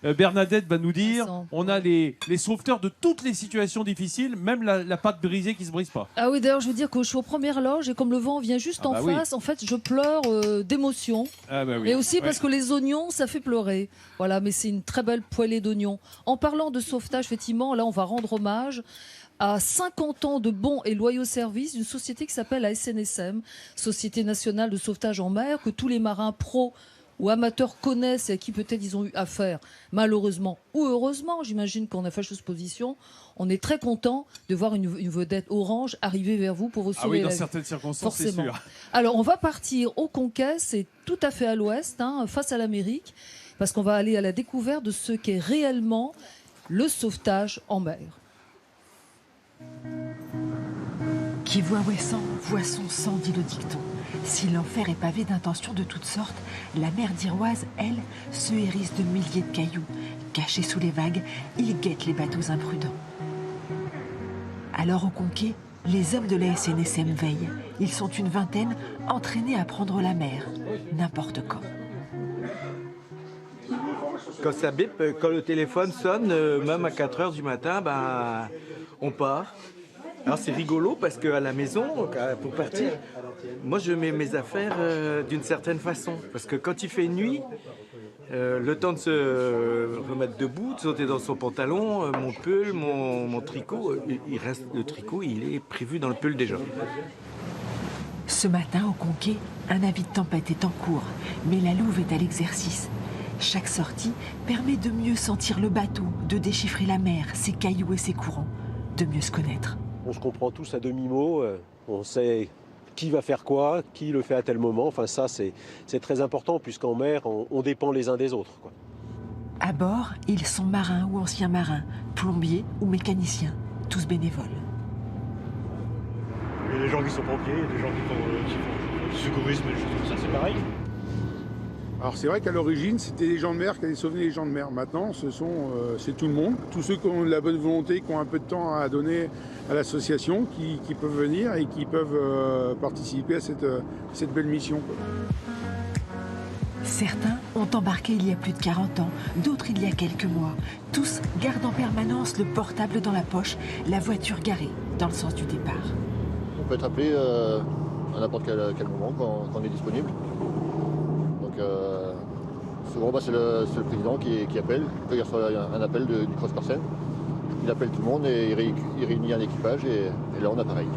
Bernadette va nous dire, Vincent. on a les sauveteurs de toutes les situations difficiles, même la patte brisée qui se brise pas. Ah oui, d'ailleurs, je veux dire que je suis aux premières loges et comme le vent vient juste Ah en bah oui. face, en fait, je pleure d'émotion. Ah bah oui. Et aussi Ouais. parce que les oignons, ça fait pleurer. Voilà, mais c'est une très belle poêlée d'oignons. En parlant de sauvetage, effectivement, là, on va rendre hommage à 50 ans de bons et loyaux services d'une société qui s'appelle la SNSM, Société nationale de sauvetage en mer, que tous les marins pros ou amateurs connaissent et à qui peut-être ils ont eu affaire, malheureusement ou heureusement, j'imagine qu'on a fâcheuse position. On est très content de voir une vedette orange arriver vers vous pour vous Ah sauver oui, dans la vie. certaines circonstances, c'est Forcément. sûr. Alors, on va partir au Conquet, c'est tout à fait à l'ouest, face à l'Amérique, parce qu'on va aller à la découverte de ce qu'est réellement le sauvetage en mer. Qui voit voit son sang, dit le dicton. Si l'enfer est pavé d'intentions de toutes sortes, la mer d'Iroise, elle, se hérisse de milliers de cailloux. Cachés sous les vagues, ils guettent les bateaux imprudents. Alors au Conquet, les hommes de la SNSM veillent. Ils sont une vingtaine, entraînés à prendre la mer, n'importe quand. Quand ça bip, quand le téléphone sonne, même à 4 heures du matin, ben, on part. Alors c'est rigolo parce qu'à la maison, pour partir, moi je mets mes affaires d'une certaine façon. Parce que quand il fait nuit, le temps de se remettre debout, de sauter dans son pantalon, mon pull, mon tricot, il reste, le tricot il est prévu dans le pull déjà. Ce matin, au Conquet, un avis de tempête est en cours, mais la louve est à l'exercice. Chaque sortie permet de mieux sentir le bateau, de déchiffrer la mer, ses cailloux et ses courants, de mieux se connaître. On se comprend tous à demi-mot, on sait qui va faire quoi, qui le fait à tel moment. Enfin ça, c'est très important puisqu'en mer, on dépend les uns des autres, quoi. À bord, ils sont marins ou anciens marins, plombiers ou mécaniciens, tous bénévoles. Il y a des gens qui sont pompiers, il y a des gens qui font du secourisme, des choses comme ça, c'est pareil. Alors c'est vrai qu'à l'origine, c'était les gens de mer qui allaient sauver les gens de mer. Maintenant, c'est tout le monde. Tous ceux qui ont de la bonne volonté, qui ont un peu de temps à donner à l'association, qui peuvent venir et qui peuvent participer à cette belle mission, quoi. Certains ont embarqué il y a plus de 40 ans, d'autres il y a quelques mois. Tous gardent en permanence le portable dans la poche, la voiture garée dans le sens du départ. On peut être appelé à n'importe quel moment quand on est disponible. Donc souvent c'est le président qui appelle. Quand il reçoit un appel du cross-person, il appelle tout le monde et il réunit un équipage et là on a pareil.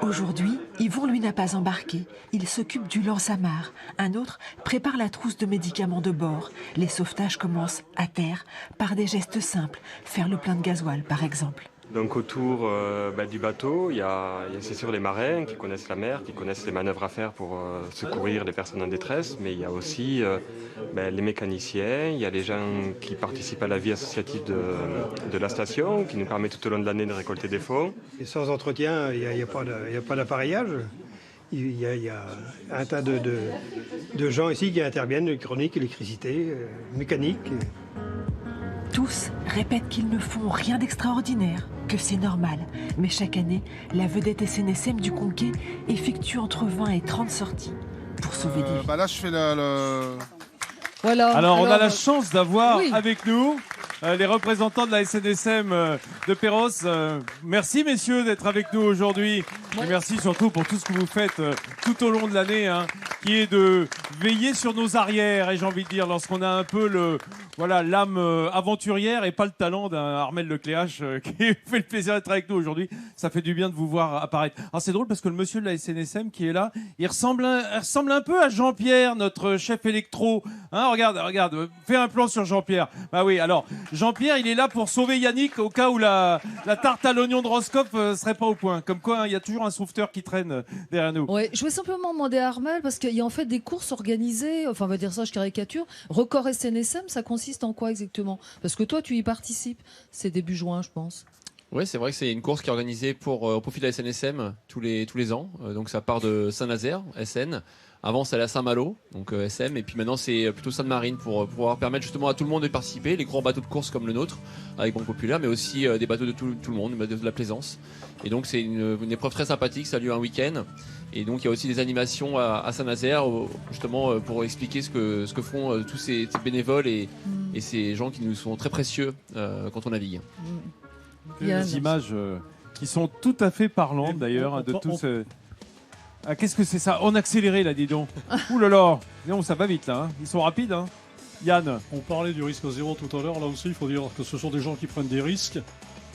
Aujourd'hui, Yvon lui n'a pas embarqué. Il s'occupe du lance-amarre. Un autre prépare la trousse de médicaments de bord. Les sauvetages commencent à terre par des gestes simples. Faire le plein de gasoil, par exemple. Donc autour du bateau, il y a c'est sûr les marins qui connaissent la mer, qui connaissent les manœuvres à faire pour secourir les personnes en détresse, mais il y a aussi les mécaniciens, il y a les gens qui participent à la vie associative de la station, qui nous permet tout au long de l'année de récolter des fonds. Et sans entretien, il n'y a pas d'appareillage. Il y a un tas de gens ici qui interviennent, électronique, électricité, mécanique. Tous répètent qu'ils ne font rien d'extraordinaire, que c'est normal. Mais chaque année, la vedette SNSM du Conquet effectue entre 20 et 30 sorties pour sauver des vies. Là, je fais Voilà. Alors, on a la chance d'avoir oui. avec nous les représentants de la SNSM de Perros. Merci, messieurs, d'être avec nous aujourd'hui. Et merci surtout pour tout ce que vous faites tout au long de l'année, qui est de veiller sur nos arrières. Et j'ai envie de dire, lorsqu'on a un peu l'âme aventurière et pas le talent d'un Armel Lecléache qui fait le plaisir d'être avec nous aujourd'hui, ça fait du bien de vous voir apparaître. Alors, c'est drôle parce que le monsieur de la SNSM qui est là, il ressemble un peu à Jean-Pierre, notre chef électro. Regarde, fais un plan sur Jean-Pierre. Bah oui, alors, Jean-Pierre, il est là pour sauver Yannick au cas où la tarte à l'oignon de Roscoff serait pas au point. Comme quoi, il y a toujours un sauveteur qui traîne derrière nous. Ouais, je voulais simplement demander à Armel, parce qu'il y a en fait des courses organisées, enfin on va dire ça, je caricature. Record SNSM, ça consiste en quoi exactement? Parce que toi, tu y participes. C'est début juin, je pense. Oui, c'est vrai que c'est une course qui est organisée au profit de la SNSM tous les ans. Donc ça part de Saint-Nazaire, SN. Avant, c'est à Saint-Malo, donc SM, et puis maintenant, c'est plutôt Sainte-Marine pour pouvoir permettre justement à tout le monde de participer, les grands bateaux de course comme le nôtre, avec Banque Populaire, mais aussi des bateaux de tout le monde, des bateaux de la plaisance. Et donc, c'est une épreuve très sympathique, ça a lieu un week-end. Et donc, il y a aussi des animations à Saint-Nazaire, justement, pour expliquer ce que font tous ces bénévoles et ces gens qui nous sont très précieux quand on navigue. Des images qui sont tout à fait parlantes, d'ailleurs, de tous... Ah, qu'est-ce que c'est ça? On accéléré là, dis donc. Ouh là là. Non, ça va vite là. Hein. Ils sont rapides. Hein. Yann. On parlait du risque zéro tout à l'heure. Là aussi, il faut dire que ce sont des gens qui prennent des risques.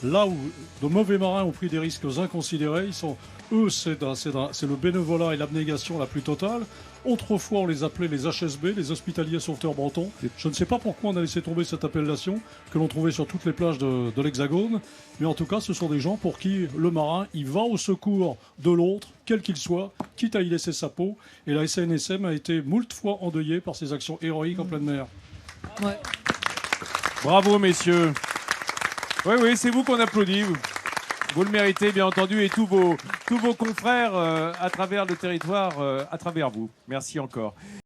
Là où de mauvais marins ont pris des risques inconsidérés, c'est le bénévolat et l'abnégation la plus totale. Autrefois, on les appelait les HSB, les Hospitaliers Sauveteurs Bretons. Je ne sais pas pourquoi on a laissé tomber cette appellation que l'on trouvait sur toutes les plages de l'Hexagone. Mais en tout cas, ce sont des gens pour qui le marin, il va au secours de l'autre, quel qu'il soit, quitte à y laisser sa peau. Et la SNSM a été moult fois endeuillée par ses actions héroïques en pleine mer. Ouais. Bravo, messieurs. Oui, c'est vous qu'on applaudit. Vous le méritez, bien entendu, et tous vos confrères à travers le territoire, à travers vous. Merci encore.